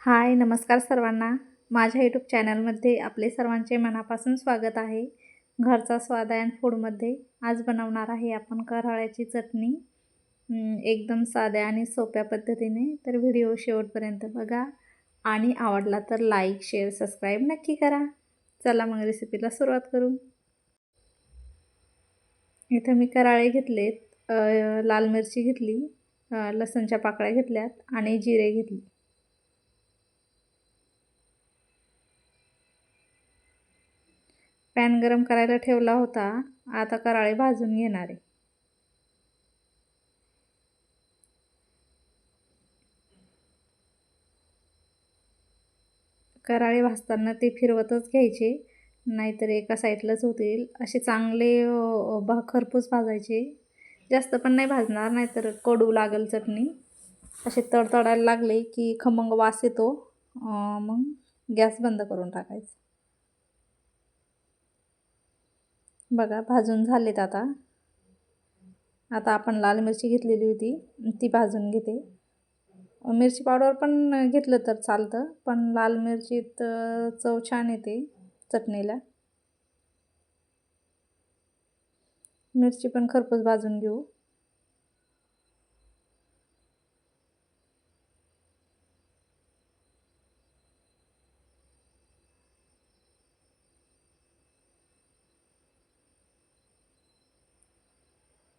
हाय, नमस्कार सर्वांना. माझ्या यूट्यूब चॅनलमध्ये आपले सर्वांचे मनापासून स्वागत आहे. घरचा स्वाद अँड फूडमध्ये आज बनवणार आहे आपण कारळ्याची चटणी. एकदम साध्या आणि सोप्या पद्धतीने. तर व्हिडिओ शेवटपर्यंत बघा आणि आवडला तर लाईक, शेअर, सबस्क्राईब नक्की करा. चला मग रेसिपीला सुरुवात करू. इथं मी कारळे घेतलेत, लाल मिरची घेतली, लसूणच्या पाकळ्या घेतल्यात आणि जिरे घेतले. पॅन गरम करायला ठेवला होता. आता कारळे भाजून घेणार आहे. कारळे भाजताना ते फिरवतच घ्यायचे, नाहीतर एका साईडलाच होतील. असे चांगले खरपूस भाजायचे. जास्त पण नाही भाजणार, नाहीतर कडू लागेल चटणी. असे तडतडायला लागले की खमंग वास येतो. मग गॅस बंद करून टाकायचा. बघा भाजून झालेत आता. आता आपण लाल मिरची घेतलेली होती ती भाजून घेते. मिरची पावडर पण घेतलं तर चालतं, पण लाल मिरचीत चव छान येते चटणीला. मिरची पण खरपूस भाजून घेऊ.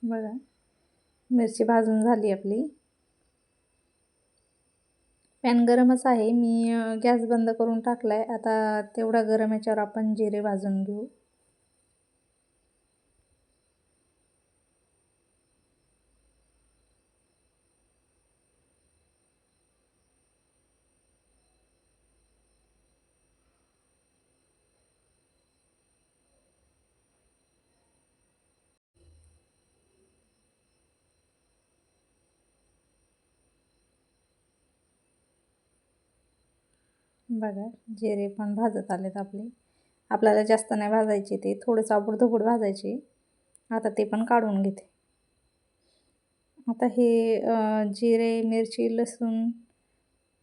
बघा मिरची भाजून झाली आपली. पॅन गरमच आहे. मी गॅस बंद करून टाकलाय. आता तेवढा गरम याच्यावर आपण जिरे भाजून घेऊ. बघा जिरे पण भाजत आलेत आपले. आपल्याला जास्त नाही भाजायचे, ते थोडंसं आबूडधोबूड भाजायचे. आता ते पण काढून घेते. आता हे जिरे, मिरची, लसूण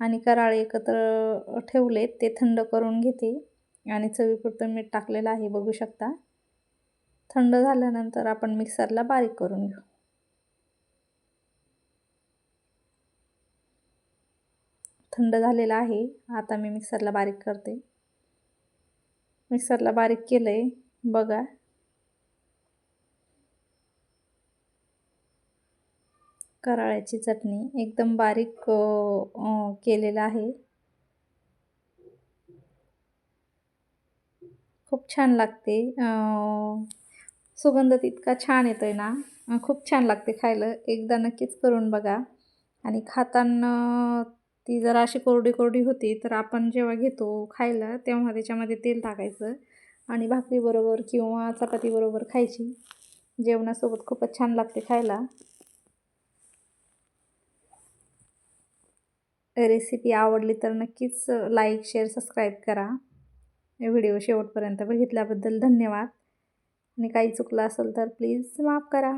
आणि कारळे एकत्र ठेवलेत, ते थंड करून घेते. आणि चवीपुरतं मीठ टाकलेलं आहे, बघू शकता. थंड झाल्यानंतर आपण मिक्सरला बारीक करून घेऊ. थंड झालेलं आहे. आता मी मिक्सरला बारीक करते. मिक्सरला बारीक केलंय बघा. कारळ्याची चटणी एकदम बारीक केलेलं आहे. खूप छान लागते. सुगंध इतका छान येतोय ना, खूप छान लागते खायला. एकदा नक्कीच करून बघा. आणि खाताना ती जरा अशी कोरडी कोरडी होती, तर आपण जेव्हा घेतो खायला तेव्हा त्याच्यामध्ये तेल टाकायचं आणि भाकरीबरोबर किंवा चपातीबरोबर खायची. जेवणासोबत खूपच छान लागते खायला. रेसिपी आवडली तर नक्कीच लाईक, शेअर, सबस्क्राईब करा. व्हिडिओ शेवटपर्यंत बघितल्याबद्दल धन्यवाद. आणि काही चुकलं असेल तर प्लीज माफ करा.